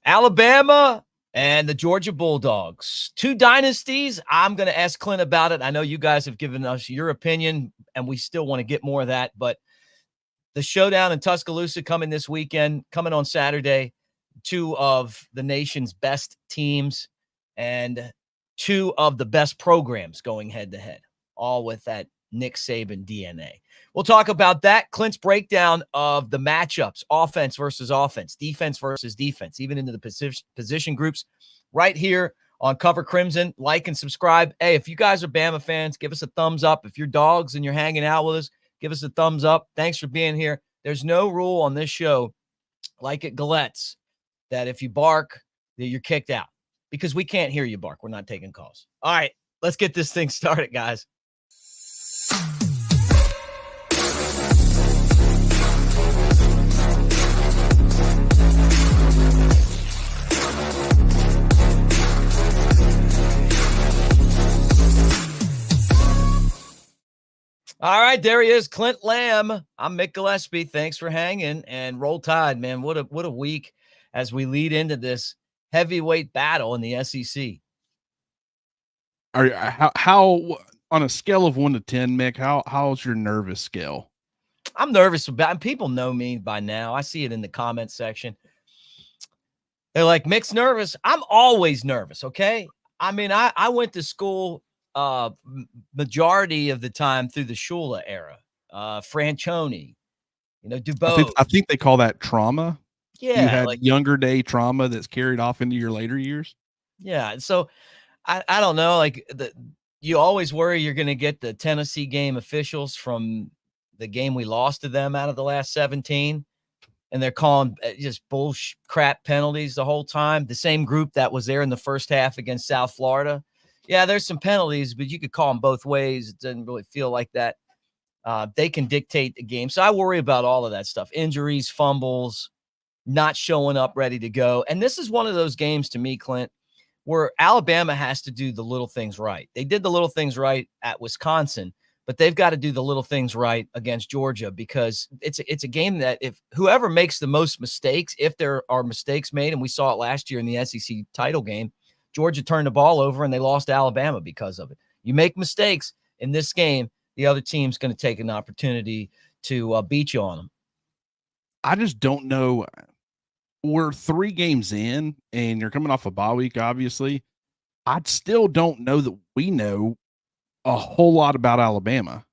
Alabama and the Georgia Bulldogs. Two dynasties. I'm going to ask Clint about it. I know you guys have given us your opinion, and we still want to get more of that. But the showdown in Tuscaloosa coming this weekend, coming on Saturday. Two of the nation's best teams and two of the best programs going head-to-head, all with that Nick Saban DNA. We'll talk about that. Clint's breakdown of the matchups, offense versus offense, defense versus defense, even into the position groups right here on Cover Crimson. Like and subscribe. Hey, if you guys are Bama fans, give us a thumbs up. If you're dogs and you're hanging out with us, give us a thumbs up. Thanks for being here. There's no rule on this show, like at Galette's, that if you bark, that you're kicked out because we can't hear you bark. We're not taking calls. All right, let's get this thing started, guys. All right, there he is, Clint Lamb. I'm Mick Gillispie. Thanks for hanging, and roll tide, man. What a week as we lead into this heavyweight battle in the SEC. How on a scale of 1 to 10, Mick, how's your nervous scale? I'm nervous about, people know me by now. I see it in the comment section. They're like, Mick's nervous. I'm always nervous, okay? I mean, I went to school majority of the time through the Shula era. Franchione, Dubois. I think they call that trauma. Yeah. You had younger day trauma that's carried off into your later years. Yeah. So I don't know, you always worry you're going to get the Tennessee game officials from the game we lost to them out of the last 17. And they're calling just bullshit crap penalties the whole time. The same group that was there in the first half against South Florida. Yeah, there's some penalties, but you could call them both ways. It doesn't really feel like that. They can dictate the game. So I worry about all of that stuff. Injuries, fumbles, not showing up ready to go. And this is one of those games to me, Clint, where Alabama has to do the little things right. They did the little things right at Wisconsin, but they've got to do the little things right against Georgia because it's a game that if whoever makes the most mistakes, if there are mistakes made, and we saw it last year in the SEC title game, Georgia turned the ball over and they lost to Alabama because of it. You make mistakes in this game, the other team's going to take an opportunity to beat you on them. I just don't know. We're 3 games in and you're coming off a bye week, obviously. I still don't know that we know a whole lot about Alabama.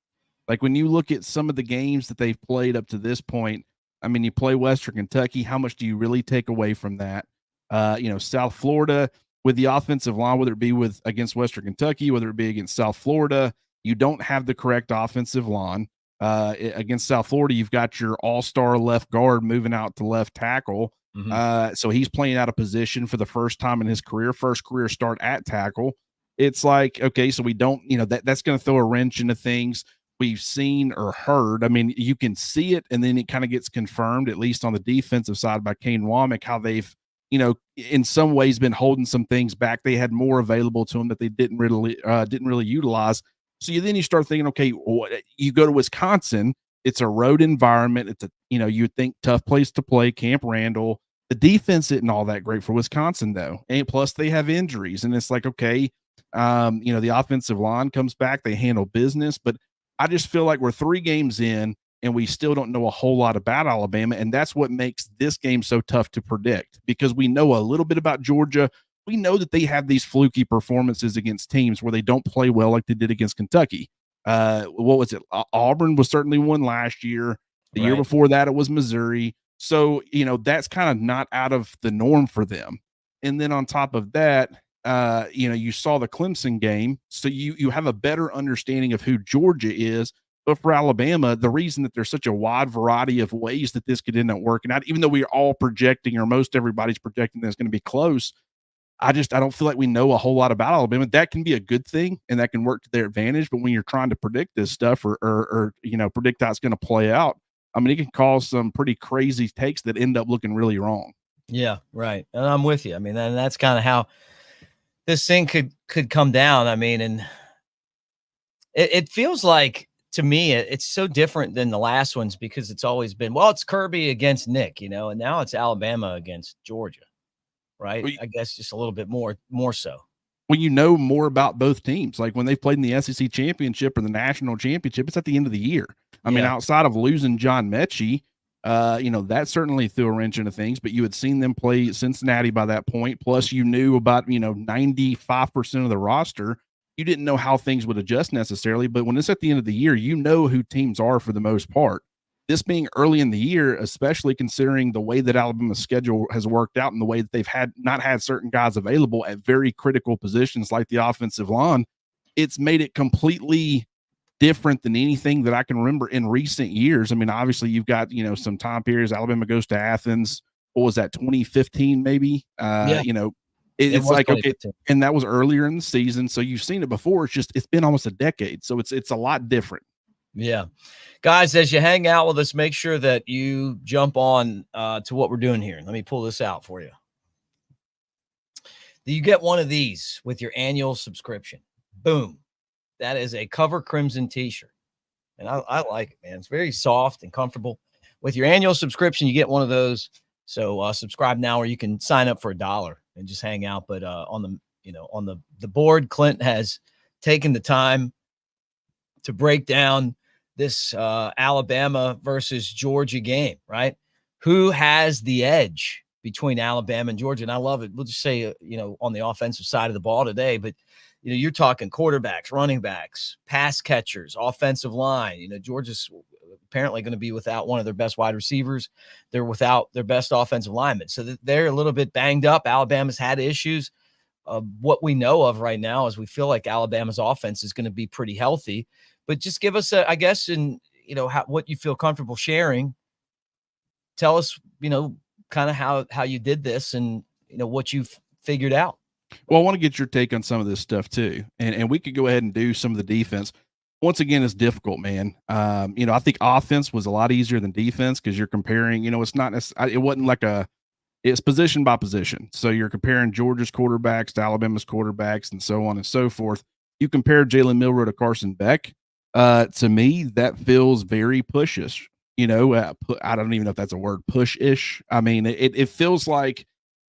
Like when you look at some of the games that they've played up to this point, I mean, you play Western Kentucky. How much do you really take away from that? South Florida with the offensive line, whether it be against Western Kentucky, whether it be against South Florida, you don't have the correct offensive line. Against South Florida, you've got your all-star left guard moving out to left tackle. Mm-hmm. So he's playing out of position for the first time in his career, first career start at tackle. It's like, okay, so we don't, that's going to throw a wrench into things we've seen or heard. I mean, you can see it, and then it kind of gets confirmed, at least on the defensive side by Kane Womack, how they've, in some ways been holding some things back. They had more available to them that they didn't really utilize. So you start thinking, okay, you go to Wisconsin, it's a road environment. It's you think tough place to play, Camp Randall. The defense isn't all that great for Wisconsin though. And plus they have injuries, and it's like, okay, the offensive line comes back, they handle business, but I just feel like we're 3 games in and we still don't know a whole lot about Alabama. And that's what makes this game so tough to predict, because we know a little bit about Georgia. We know that they have these fluky performances against teams where they don't play well like they did against Kentucky. What was it? Auburn was certainly one last year. The year before that, it was Missouri. So, that's kind of not out of the norm for them. And then on top of that, you saw the Clemson game. So you have a better understanding of who Georgia is. But for Alabama, the reason that there's such a wide variety of ways that this could end up working out, even though we're all projecting, or most everybody's projecting that it's going to be close, I don't feel like we know a whole lot about Alabama. That can be a good thing and that can work to their advantage. But when you're trying to predict this stuff or predict how it's going to play out, I mean, it can cause some pretty crazy takes that end up looking really wrong. Yeah, right. And I'm with you. I mean, and that's kind of how this thing could come down. I mean, and it feels like, to me, it's so different than the last ones because it's always been, well, it's Kirby against Nick, and now it's Alabama against Georgia. right? I guess just a little bit more so. When you know more about both teams, like when they played in the SEC championship or the national championship, it's at the end of the year. I mean, outside of losing John Mechie, that certainly threw a wrench into things, but you had seen them play Cincinnati by that point. Plus you knew about, 95% of the roster. You didn't know how things would adjust necessarily, but when it's at the end of the year, you know who teams are for the most part. This being early in the year, especially considering the way that Alabama's schedule has worked out and the way that they've not had certain guys available at very critical positions like the offensive line, it's made it completely different than anything that I can remember in recent years. I mean, obviously you've got, some time periods. Alabama goes to Athens. What was that, 2015 maybe? It's like, okay, and that was earlier in the season. So you've seen it before. It's been almost a decade. So it's a lot different. Yeah. Guys, as you hang out with us, make sure that you jump on to what we're doing here. Let me pull this out for you. You get one of these with your annual subscription. Boom. That is a Cover Crimson t-shirt. And I like it, man. It's very soft and comfortable. With your annual subscription, you get one of those. So subscribe now, or you can sign up for $1 and just hang out. But on the board, Clint has taken the time to break down this Alabama versus Georgia game, right? Who has the edge between Alabama and Georgia? And I love it. We'll just say, on the offensive side of the ball today, but you're talking quarterbacks, running backs, pass catchers, offensive line. Georgia's apparently going to be without one of their best wide receivers. They're without their best offensive lineman. So they're a little bit banged up. Alabama's had issues. What we know of right now is we feel like Alabama's offense is going to be pretty healthy. But just give us what you feel comfortable sharing. Tell us, kind of how you did this and, what you've figured out. Well, I want to get your take on some of this stuff too. And we could go ahead and do some of the defense. Once again, it's difficult, man. I think offense was a lot easier than defense because you're comparing, it's not necessarily, it wasn't like it's position by position. So you're comparing Georgia's quarterbacks to Alabama's quarterbacks and so on and so forth. You compare Jalen Milroe to Carson Beck. To me, that feels very pushish. I don't even know if that's a word, push-ish. I mean, it feels like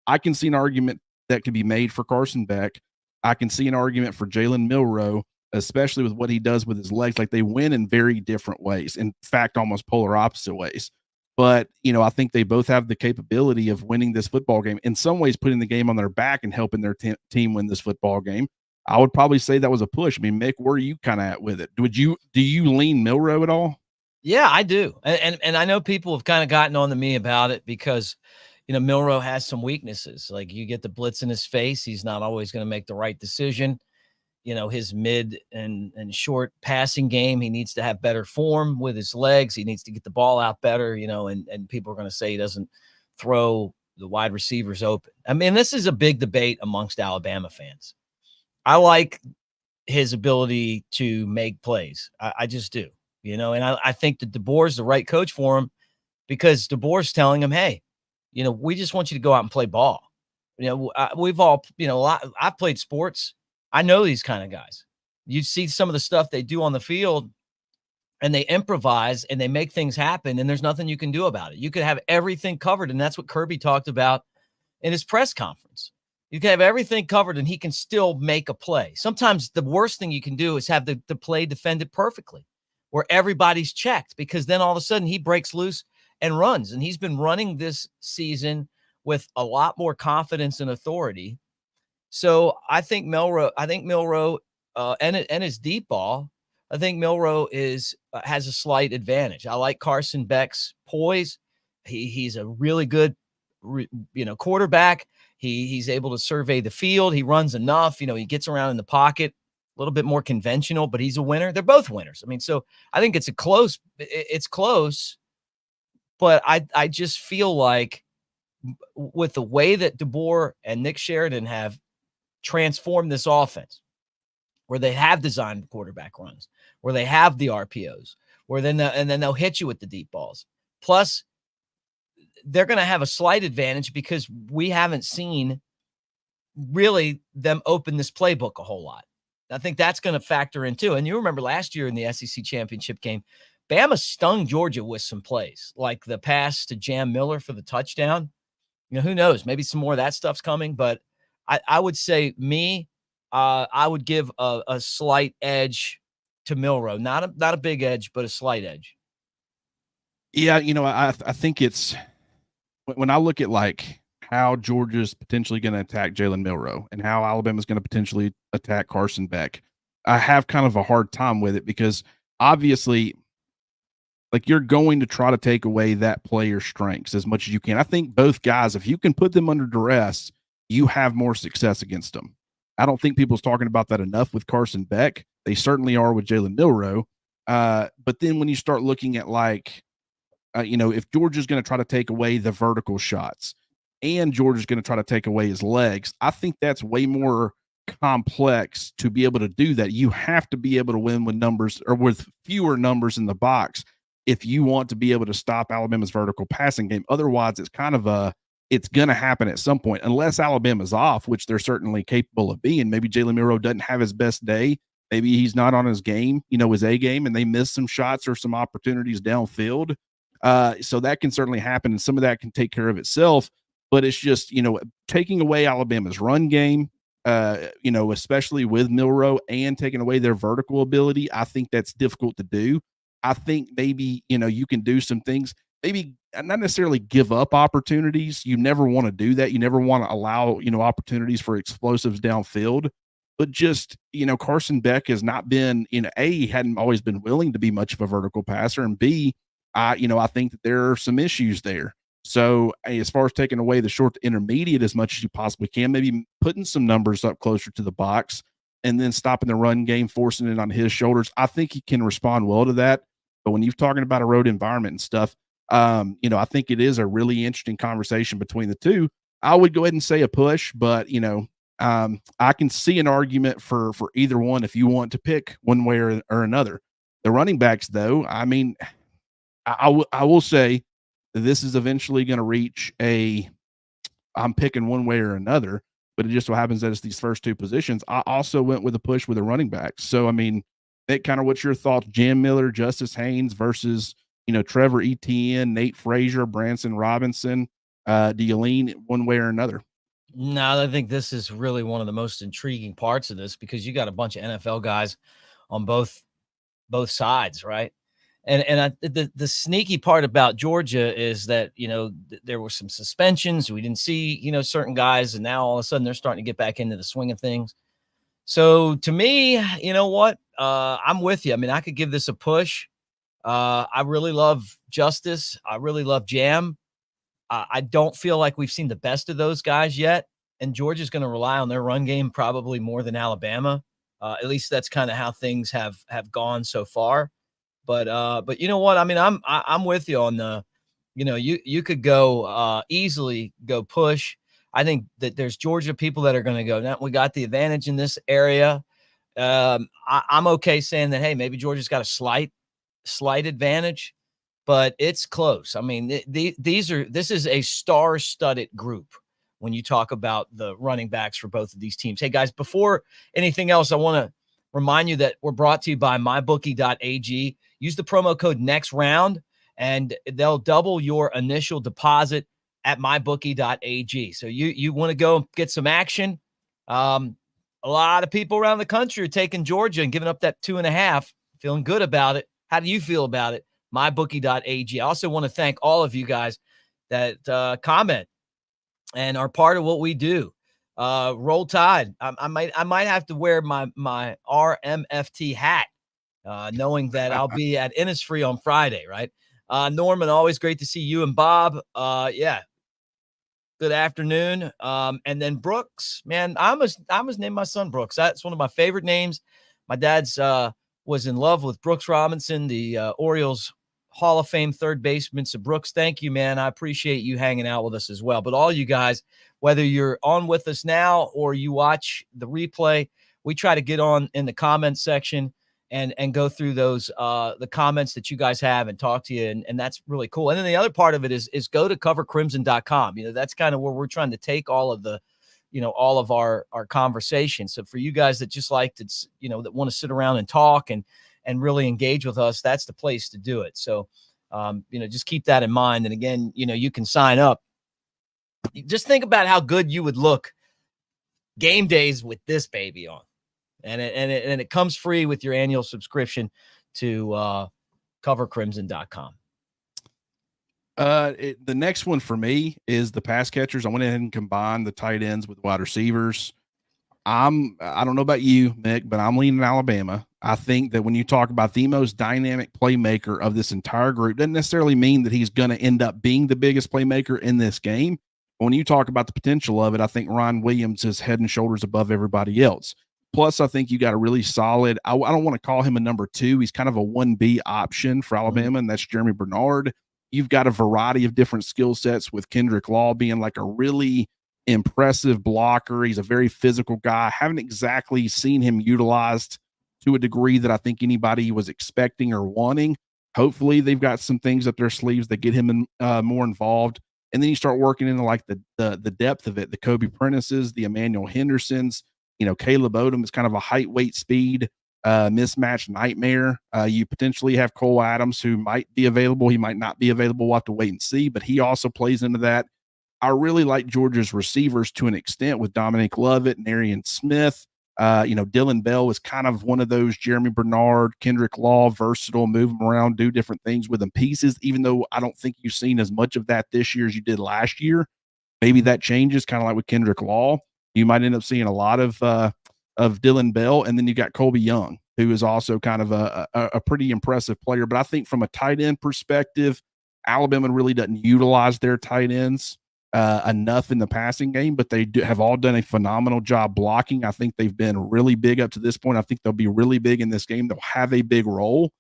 I can see an argument that could be made for Carson Beck. I can see an argument for Jalen Milroe, especially with what he does with his legs. Like, they win in very different ways. In fact, almost polar opposite ways. But, I think they both have the capability of winning this football game. In some ways, putting the game on their back and helping their team win this football game. I would probably say that was a push. I mean, Mick, where are you kind of at with it? Do you lean Milroe at all? Yeah, I do. And I know people have kind of gotten on to me about it because, Milroe has some weaknesses. Like, you get the blitz in his face. He's not always going to make the right decision. His mid and short passing game, he needs to have better form with his legs. He needs to get the ball out better, and people are going to say he doesn't throw the wide receivers open. I mean, this is a big debate amongst Alabama fans. I like his ability to make plays. I just do, and I think that DeBoer's the right coach for him because DeBoer's telling him, hey, we just want you to go out and play ball. We've all, I've played sports. I know these kind of guys. You see some of the stuff they do on the field and they improvise and they make things happen and there's nothing you can do about it. You could have everything covered. And that's what Kirby talked about in his press conference. You can have everything covered and he can still make a play. Sometimes the worst thing you can do is have the play defended perfectly where everybody's checked, because then all of a sudden he breaks loose and runs. And he's been running this season with a lot more confidence and authority. So I think Milroe and his deep ball, I think Milroe has a slight advantage. I like Carson Beck's poise. He's a really good, quarterback. He's able to survey the field. He runs enough. He gets around in the pocket, a little bit more conventional, but he's a winner. They're both winners. I mean, so I think it's close, but I just feel like with the way that DeBoer and Nick Sheridan have transformed this offense, where they have designed quarterback runs, where they have the RPOs, where then they'll hit you with the deep balls. Plus, they're going to have a slight advantage because we haven't seen really them open this playbook a whole lot. I think that's going to factor in too. And you remember last year in the SEC championship game, Bama stung Georgia with some plays, like the pass to Jam Miller for the touchdown. who knows? Maybe some more of that stuff's coming. But I would say I would give a slight edge to Milroe. Not a big edge, but a slight edge. Yeah, I think it's when I look at like how Georgia's potentially going to attack Jalen Milroe and how Alabama's going to potentially attack Carson Beck, I have kind of a hard time with it because obviously, like you're going to try to take away that player's strengths as much as you can. I think both guys, if you can put them under duress, you have more success against them. I don't think people's talking about that enough with Carson Beck. They certainly are with Jalen Milroe. But then when you start looking at like, if Georgia's going to try to take away the vertical shots and Georgia's going to try to take away his legs, I think that's way more complex to be able to do that. You have to be able to win with numbers or with fewer numbers in the box if you want to be able to stop Alabama's vertical passing game. Otherwise, it's going to happen at some point, unless Alabama's off, which they're certainly capable of being. Maybe Jalen Milroe doesn't have his best day. Maybe he's not on his game, his A game, and they miss some shots or some opportunities downfield. So that can certainly happen, and some of that can take care of itself. But it's just, taking away Alabama's run game, especially with Milroe, and taking away their vertical ability, I think that's difficult to do. I think maybe, you can do some things, maybe not necessarily give up opportunities. You never want to do that. You never want to allow, opportunities for explosives downfield. But just, Carson Beck has not been, A, he hadn't always been willing to be much of a vertical passer, and B, I think that there are some issues there. So as far as taking away the short to intermediate as much as you possibly can, maybe putting some numbers up closer to the box and then stopping the run game, forcing it on his shoulders, I think he can respond well to that. But when you're talking about a road environment and stuff, I think it is a really interesting conversation between the two. I would go ahead and say a push, but I can see an argument for either one if you want to pick one way or another. The running backs, though, I mean, I will say this is eventually going to reach I'm picking one way or another, but it just so happens that it's these first two positions. I also went with a push with the running backs. So, I mean, kind of what's your thoughts? Jam Miller, Justice Haynes versus, Trevor Etienne, Nate Frazier, Branson Robinson. Do you lean one way or another? No, I think this is really one of the most intriguing parts of this because you got a bunch of NFL guys on both sides, right? And the sneaky part about Georgia is that, there were some suspensions. We didn't see, certain guys, and now all of a sudden they're starting to get back into the swing of things. So to me, you know what? I'm with you. I mean, I could give this a push. I really love Justice. I really love Jam. I don't feel like we've seen the best of those guys yet. And Georgia's going to rely on their run game probably more than Alabama. At least that's kind of how things have gone so far. But you know what? I mean, I'm with you on the, you could go easily go push. I think that there's Georgia people that are going to go, now we got the advantage in this area. I'm okay saying that, hey, maybe Georgia's got a slight advantage, but it's close. I mean, this is a star-studded group when you talk about the running backs for both of these teams. Hey guys, before anything else, I want to remind you that we're brought to you by mybookie.ag. Use the promo code NEXTROUND and they'll double your initial deposit at mybookie.ag. So you want to go get some action. A lot of people around the country are taking Georgia and giving up that 2.5, feeling good about it. How do you feel about it? mybookie.ag. I also want to thank all of you guys that comment and are part of what we do. Roll Tide. I might have to wear my RMFT hat, knowing that I'll be at Innisfree on Friday, right? Norman, always great to see you and Bob. Yeah. Good afternoon. And then Brooks, man, I must name my son Brooks. That's one of my favorite names. My dad's was in love with Brooks Robinson, the Orioles Hall of Fame third baseman. So Brooks, thank you, man. I appreciate you hanging out with us as well. But all you guys, whether you're on with us now or you watch the replay, we try to get on in the comments section and go through those the comments that you guys have and talk to you. And that's really cool. And then the other part of it is go to covercrimson.com. That's kind of where we're trying to take all of the, all of our conversations. So for you guys that just like to, that want to sit around and talk and really engage with us, that's the place to do it. So, just keep that in mind. And again, you can sign up Just think about how good you would look game days with this baby on. And it comes free with your annual subscription to covercrimson.com. The next one for me is the pass catchers. I went ahead and combined the tight ends with wide receivers. I don't know about you, Mick, but I'm leaning Alabama. I think that when you talk about the most dynamic playmaker of this entire group, doesn't necessarily mean that he's going to end up being the biggest playmaker in this game. But when you talk about the potential of it, I think Ryan Williams is head and shoulders above everybody else. Plus, I think you got a really solid, I don't want to call him a number 2. He's kind of a 1B option for Alabama, and that's Jeremy Bernard. You've got a variety of different skill sets with Kendrick Law being like a really impressive blocker. He's a very physical guy. Haven't exactly seen him utilized to a degree that I think anybody was expecting or wanting. Hopefully they've got some things up their sleeves that get him more involved. And then you start working into like the depth of it, the Kobe Prentices, the Emmanuel Hendersons, Caleb Odom is kind of a height, weight, speed mismatch nightmare. You potentially have Cole Adams, who might be available. He might not be available. We'll have to wait and see, but he also plays into that. I really like Georgia's receivers to an extent with Dominic Lovett and Arian Smith. Dylan Bell is kind of one of those Jeremy Bernard, Kendrick Law, versatile, move them around, do different things with them pieces, even though I don't think you've seen as much of that this year as you did last year. Maybe that changes, kind of like with Kendrick Law. You might end up seeing a lot of Dylan Bell, and then you got Colby Young, who is also kind of a pretty impressive player. But I think from a tight end perspective, Alabama really doesn't utilize their tight ends enough in the passing game, but they have all done a phenomenal job blocking. I think they've been really big up to this point. I think they'll be really big in this game. They'll have a big role.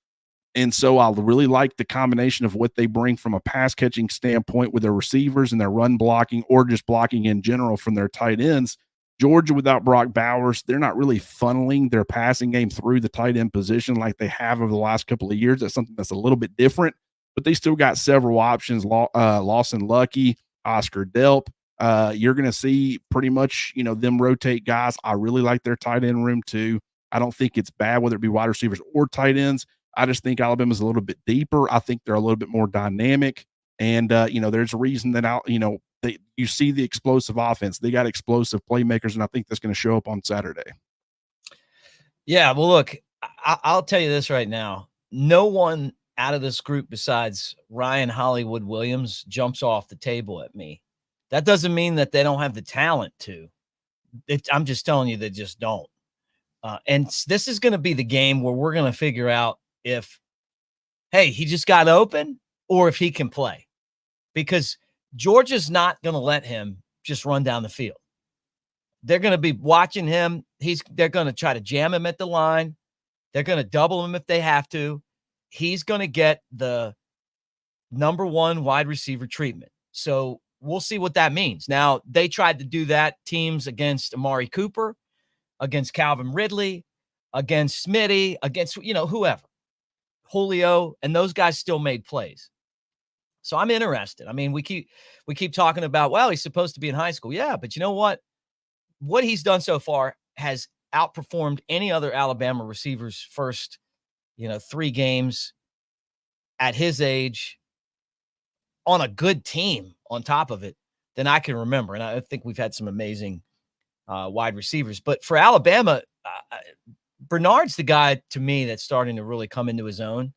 And so I really like the combination of what they bring from a pass catching standpoint with their receivers and their run blocking, or just blocking in general from their tight ends. Georgia, without Brock Bowers, they're not really funneling their passing game through the tight end position like they have over the last couple of years. That's something that's a little bit different, but they still got several options. Lawson Lucky, Oscar Delp. You're going to see pretty much, them rotate guys. I really like their tight end room too. I don't think it's bad, whether it be wide receivers or tight ends. I just think Alabama's a little bit deeper. I think they're a little bit more dynamic. And, there's a reason that, you see the explosive offense. They got explosive playmakers, and I think that's going to show up on Saturday. Yeah, well, look, I'll tell you this right now. No one out of this group besides Ryan Hollywood Williams jumps off the table at me. That doesn't mean that they don't have the talent to. I'm just telling you, they just don't. And this is going to be the game where we're going to figure out if, hey, he just got open, or if he can play. Because Georgia's not going to let him just run down the field. They're going to be watching him. They're going to try to jam him at the line. They're going to double him if they have to. He's going to get the number 1 wide receiver treatment. So we'll see what that means. Now, they tried to do that, teams against Amari Cooper, against Calvin Ridley, against Smitty, against, whoever. Julio, and those guys still made plays. So I'm interested. I mean, we keep talking about, well, he's supposed to be in high school. Yeah, but you know what? What he's done so far has outperformed any other Alabama receiver's first, 3 games at his age on a good team on top of it than I can remember. And I think we've had some amazing wide receivers. But for Alabama, Bernard's the guy to me that's starting to really come into his own.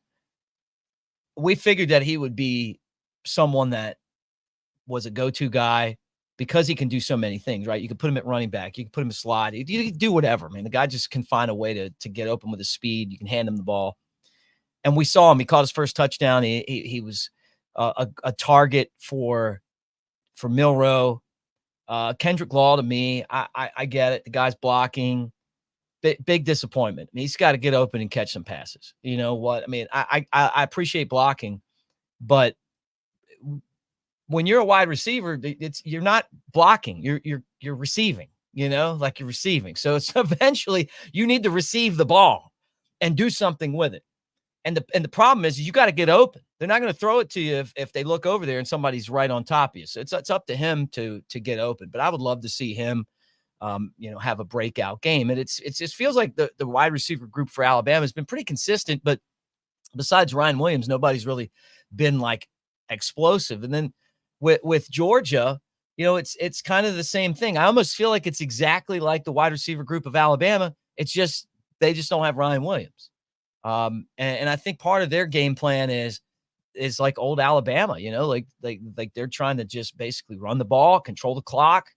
We figured that he would be someone that was a go-to guy because he can do so many things, right? You can put him at running back. You can put him in slot. You can do whatever, man. The guy just can find a way to get open with his speed. You can hand him the ball. And we saw him. He caught his first touchdown. He was a target for Milroe. Kendrick Law, to me, I get it. The guy's blocking. Big disappointment. I mean, he's got to get open and catch some passes. You know what? I mean, I appreciate blocking, but when you're a wide receiver, you're not blocking. You're receiving. You're receiving. So it's eventually you need to receive the ball and do something with it. And the problem is you got to get open. They're not going to throw it to you if they look over there and somebody's right on top of you. So it's up to him to get open. But I would love to see him, have a breakout game. And it just feels like the wide receiver group for Alabama has been pretty consistent. But besides Ryan Williams, nobody's really been like explosive. And then with Georgia, it's kind of the same thing. I almost feel like it's exactly like the wide receiver group of Alabama. It's just they just don't have Ryan Williams. And I think part of their game plan is like old Alabama, like they're trying to just basically run the ball, control the clock,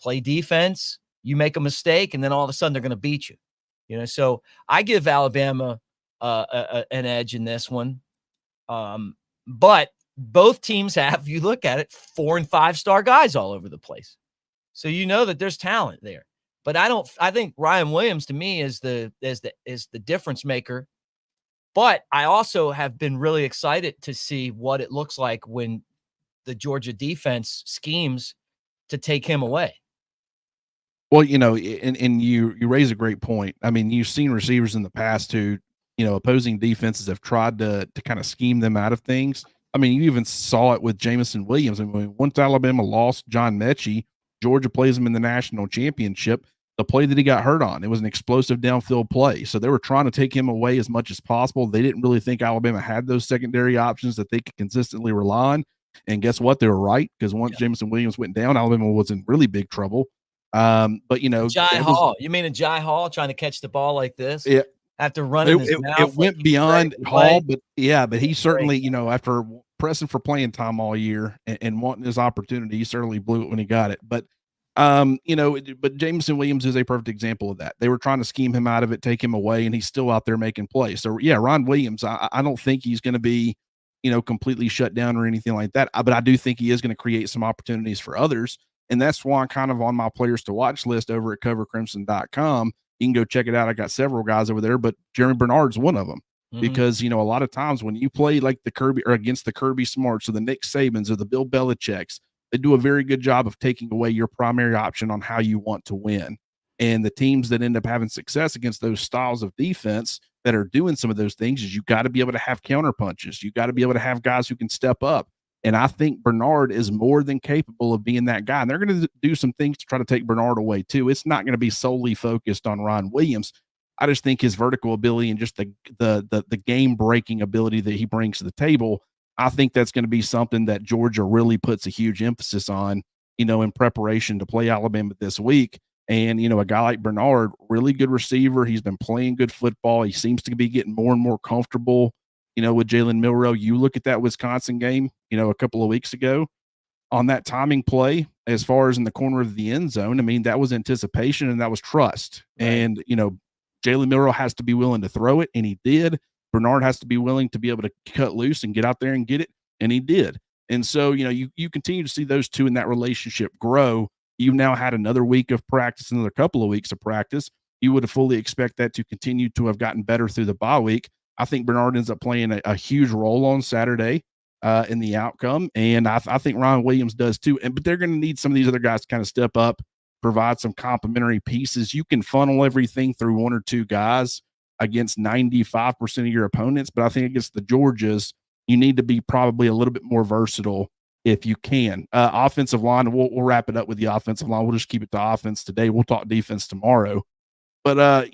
play defense. You make a mistake, and then all of a sudden they're going to beat you. So I give Alabama an edge in this one. But both teams have, you look at it, 4- and 5-star guys all over the place. So that there's talent there. But I think Ryan Williams to me is the difference maker. But I also have been really excited to see what it looks like when the Georgia defense schemes to take him away. Well, and you raise a great point. I mean, you've seen receivers in the past who, opposing defenses have tried to kind of scheme them out of things. I mean, you even saw it with Jamison Williams. I mean, once Alabama lost John Mechie, Georgia plays him in the national championship. The play that he got hurt on, it was an explosive downfield play. So they were trying to take him away as much as possible. They didn't really think Alabama had those secondary options that they could consistently rely on. And guess what? They were right, because once Jamison Williams went down, Alabama was in really big trouble. But Jai Hall, you mean a Jai Hall trying to catch the ball like this? Yeah. After running his mouth, it went beyond Hall, but he certainly, after pressing for playing time all year and wanting his opportunity, he certainly blew it when he got it. But but Jamison Williams is a perfect example of that. They were trying to scheme him out of it, take him away, and he's still out there making plays. So Ron Williams, I don't think he's going to be, completely shut down or anything like that. But I do think he is going to create some opportunities for others. And that's why I'm kind of on my players to watch list over at covercrimson.com. You can go check it out. I got several guys over there, but Jeremy Bernard's one of them. Because, a lot of times when you play like the Kirby or against the Kirby Smarts or the Nick Sabans or the Bill Belichick's, they do a very good job of taking away your primary option on how you want to win. And the teams that end up having success against those styles of defense that are doing some of those things is you got to be able to have counter punches. You got to be able to have guys who can step up. And I think Bernard is more than capable of being that guy. And they're going to do some things to try to take Bernard away too. It's not going to be solely focused on Ron Williams. I just think his vertical ability and just the game breaking ability that he brings to the table, I think that's going to be something that Georgia really puts a huge emphasis on, in preparation to play Alabama this week. And, a guy like Bernard, really good receiver. He's been playing good football. He seems to be getting more and more comfortable, with Jalen Milroe. You look at that Wisconsin game, a couple of weeks ago on that timing play, as far as in the corner of the end zone. I mean, that was anticipation and that was trust. Right. And, Jalen Milroe has to be willing to throw it, and he did. Bernard has to be willing to be able to cut loose and get out there and get it, and he did. And so, you continue to see those two in that relationship grow. You've now had another week of practice, another couple of weeks of practice. You would have fully expect that to continue to have gotten better through the bye week. I think Bernard ends up playing a huge role on Saturday in the outcome, and I think Ron Williams does too. But they're going to need some of these other guys to kind of step up, provide some complementary pieces. You can funnel everything through one or two guys against 95% of your opponents, but I think against the Georgias, you need to be probably a little bit more versatile if you can. Offensive line, we'll wrap it up with the offensive line. We'll just keep it to offense today. We'll talk defense tomorrow. But,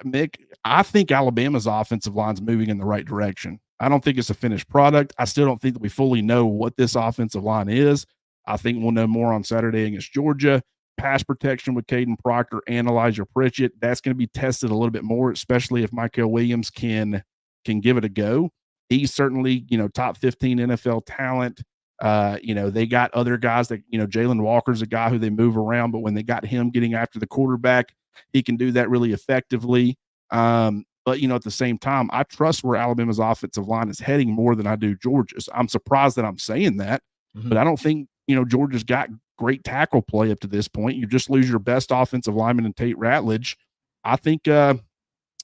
Mick, I think Alabama's offensive line's moving in the right direction. I don't think it's a finished product. I still don't think that we fully know what this offensive line is. I think we'll know more on Saturday against Georgia. Pass protection with Caden Proctor and Elijah Pritchett, that's going to be tested a little bit more, especially if Michael Williams can give it a go. He's certainly, top 15 NFL talent. They got other guys that, Jalen Walker's a guy who they move around, but when they got him getting after the quarterback, he can do that really effectively. But, at the same time, I trust where Alabama's offensive line is heading more than I do Georgia's. I'm surprised that I'm saying that, but I don't think, Georgia's got great tackle play up to this point. You just lose your best offensive lineman in Tate Ratledge. I think, I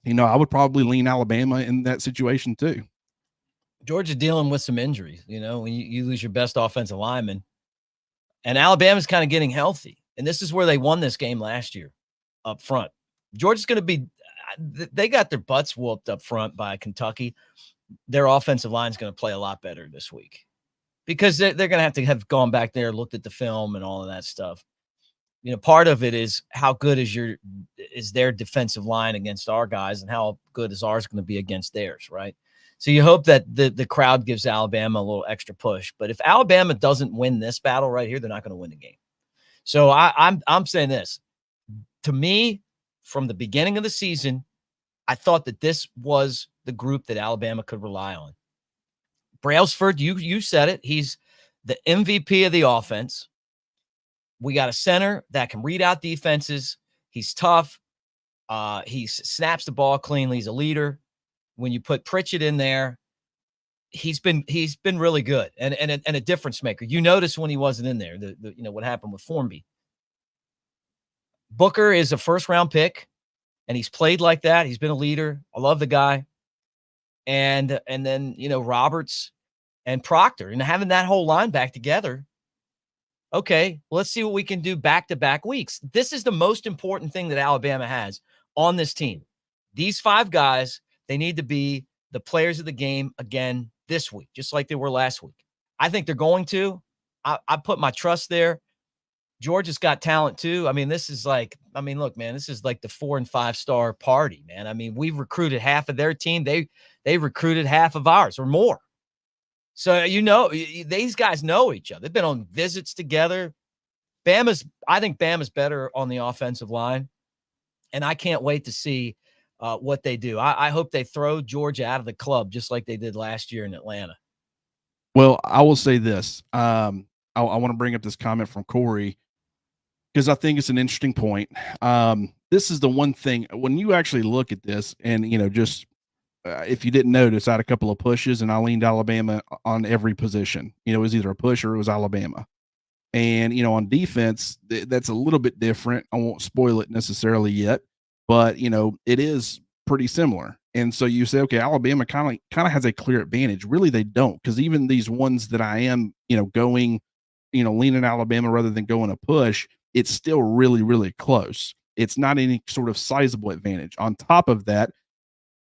would probably lean Alabama in that situation too. Georgia dealing with some injuries, when you lose your best offensive lineman, and Alabama's kind of getting healthy. And this is where they won this game last year up front. Georgia's going to be, they got their butts whooped up front by Kentucky. Their offensive line is going to play a lot better this week because they're going to have gone back there, looked at the film and all of that stuff. Part of it is how good is their defensive line against our guys and how good is ours going to be against theirs, right? So you hope that the crowd gives Alabama a little extra push. But if Alabama doesn't win this battle right here, they're not going to win the game. So I'm saying this. To me, from the beginning of the season, I thought that this was the group that Alabama could rely on. Brailsford, you said it. He's the MVP of the offense. We got a center that can read out defenses. He's tough. He snaps the ball cleanly. He's a leader. When you put Pritchett in there, he's been really good and a difference maker. You notice when he wasn't in there, what happened with Formby. Booker is a first round pick, and he's played like that. He's been a leader. I love the guy. And then Roberts and Proctor, and having that whole line back together. Okay, let's see what we can do back-to-back weeks. This is the most important thing that Alabama has on this team. These 5 guys, they need to be the players of the game again this week, just like they were last week. I think they're going to. I put my trust there. Georgia's got talent too. I mean, look, man, this is like the 4- and 5-star party, man. I mean, we've recruited half of their team. They recruited half of ours or more. So, these guys know each other. They've been on visits together. I think Bama's better on the offensive line, and I can't wait to see what they do. I hope they throw Georgia out of the club just like they did last year in Atlanta. Well, I will say this. I want to bring up this comment from Corey because I think it's an interesting point. This is the one thing when you actually look at this and, just if you didn't notice, I had a couple of pushes and I leaned Alabama on every position. It was either a push or it was Alabama. And, on defense, that's a little bit different. I won't spoil it necessarily yet, but, it is pretty similar. And so you say, okay, Alabama kind of has a clear advantage. Really, they don't, because even these ones that I am, going, leaning Alabama rather than going a push, it's still really, really close. It's not any sort of sizable advantage. On top of that,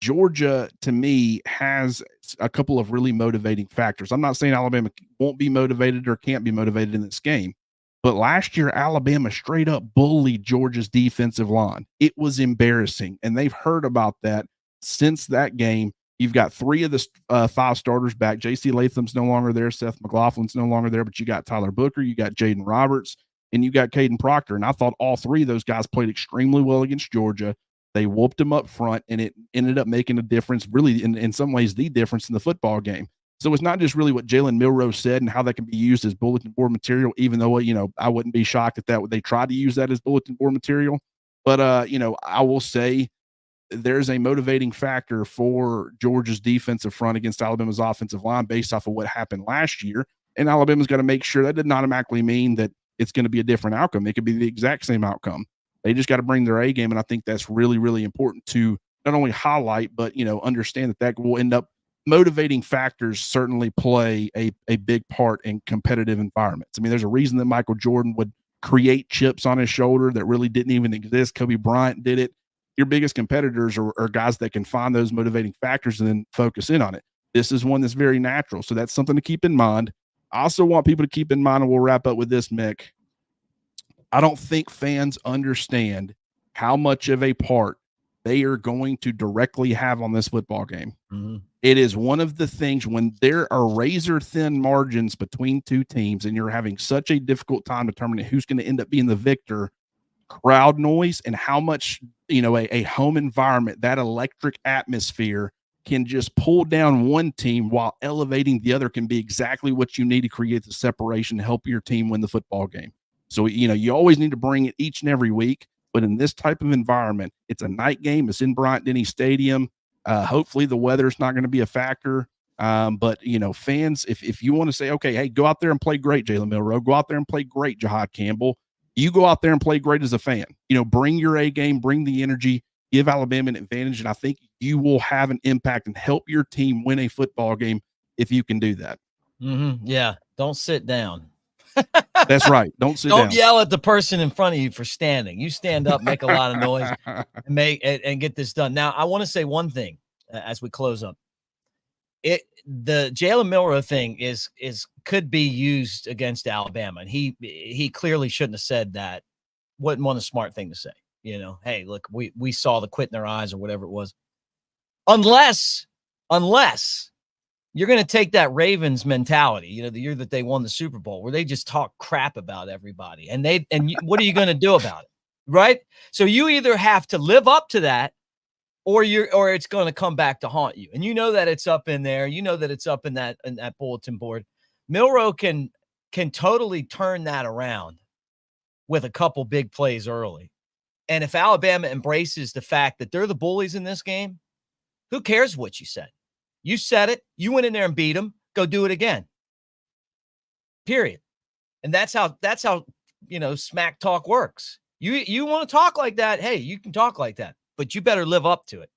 Georgia, to me, has a couple of really motivating factors. I'm not saying Alabama won't be motivated or can't be motivated in this game, but last year, Alabama straight up bullied Georgia's defensive line. It was embarrassing, and they've heard about that since that game. You've got 3 of the 5 starters back. J.C. Latham's no longer there. Seth McLaughlin's no longer there, but you got Tyler Booker, you got Jaden Roberts, and you got Caden Proctor. And I thought all 3 of those guys played extremely well against Georgia. They whooped them up front, and it ended up making a difference, really, in some ways, the difference in the football game. So it's not just really what Jalen Milroe said and how that can be used as bulletin board material, even though, I wouldn't be shocked at that. They tried to use that as bulletin board material. But, I will say there's a motivating factor for Georgia's defensive front against Alabama's offensive line based off of what happened last year. And Alabama's got to make sure that did not automatically mean that it's going to be a different outcome. It could be the exact same outcome. They just got to bring their A game, and I think that's really, really important to not only highlight, but, understand that will end up motivating factors certainly play a big part in competitive environments. I mean, there's a reason that Michael Jordan would create chips on his shoulder that really didn't even exist. Kobe Bryant did it. Your biggest competitors are guys that can find those motivating factors and then focus in on it. This is one that's very natural, so that's something to keep in mind. I also want people to keep in mind, and we'll wrap up with this, Mick. I don't think fans understand how much of a part they are going to directly have on this football game. Mm-hmm. It is one of the things when there are razor thin margins between 2 teams and you're having such a difficult time determining who's going to end up being the victor, crowd noise and how much, a home environment, that electric atmosphere can just pull down one team while elevating the other can be exactly what you need to create the separation to help your team win the football game. So, you always need to bring it each and every week. But in this type of environment, it's a night game. It's in Bryant-Denny Stadium. Hopefully the weather's not going to be a factor. But, fans, if you want to say, okay, hey, go out there and play great, Jalen Milroe. Go out there and play great, Jahad Campbell. You go out there and play great as a fan. Bring your A game, bring the energy, give Alabama an advantage. And I think you will have an impact and help your team win a football game if you can do that. Mm-hmm. Yeah. Don't sit down. That's right. Don't sit down. Don't yell at the person in front of you for standing. You stand up, make a lot of noise, and get this done. Now, I want to say one thing as we close up. The Jalen Milroe thing could be used against Alabama, and he clearly shouldn't have said that. Wasn't a smart thing to say. Hey, look, we saw the quit in their eyes or whatever it was. Unless unless you're going to take that Ravens mentality, the year that they won the Super Bowl, where they just talk crap about everybody. And what are you going to do about it? Right? So you either have to live up to that, or it's going to come back to haunt you. And that it's up in there. That it's up in that bulletin board. Milroe can totally turn that around with a couple big plays early. And if Alabama embraces the fact that they're the bullies in this game, who cares what you said? You said it. You went in there and beat them. Go do it again. Period. And that's how smack talk works. You want to talk like that? Hey, you can talk like that, but you better live up to it.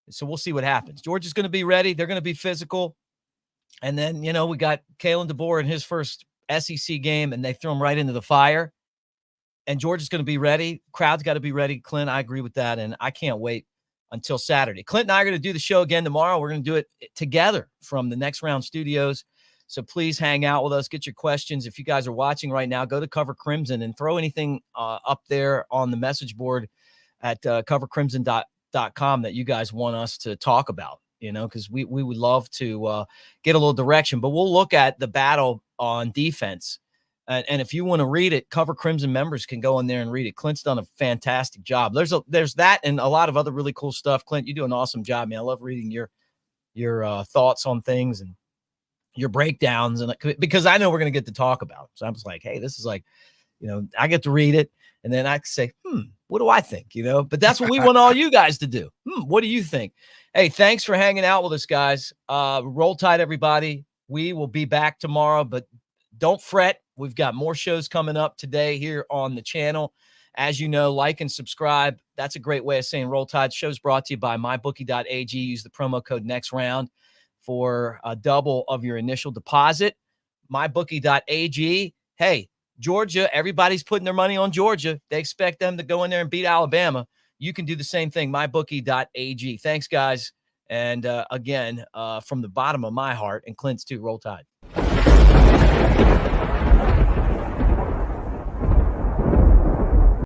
So we'll see what happens. Georgia's going to be ready. They're going to be physical. And then, we got Kalen DeBoer in his first SEC game, and they threw him right into the fire. And Georgia's going to be ready. Crowd's got to be ready. Clint, I agree with that. And I can't wait until Saturday. Clint and I are going to do the show again tomorrow. We're going to do it together from the Next Round Studios. So please hang out with us. Get your questions. If you guys are watching right now, go to Cover Crimson and throw anything up there on the message board at covercrimson.com that you guys want us to talk about, because we would love to get a little direction. But we'll look at the battle on defense. And if you want to read it, Cover Crimson members can go in there and read it. Clint's done a fantastic job. There's that and a lot of other really cool stuff. Clint, you do an awesome job, man. I love reading your thoughts on things and your breakdowns, and because I know we're going to get to talk about it. So I was like, hey, this is like, I get to read it, and then I say, what do I think? But that's what we want all you guys to do. What do you think? Hey, thanks for hanging out with us, guys. Roll Tide, everybody. We will be back tomorrow, but don't fret. We've got more shows coming up today here on the channel. As you know, like and subscribe. That's a great way of saying Roll Tide. Show's brought to you by mybookie.ag. Use the promo code NEXTROUND for a double of your initial deposit. Mybookie.ag. Hey, Georgia, everybody's putting their money on Georgia. They expect them to go in there and beat Alabama. You can do the same thing, mybookie.ag. Thanks, guys. And again, from the bottom of my heart, and Clint's too, Roll Tide.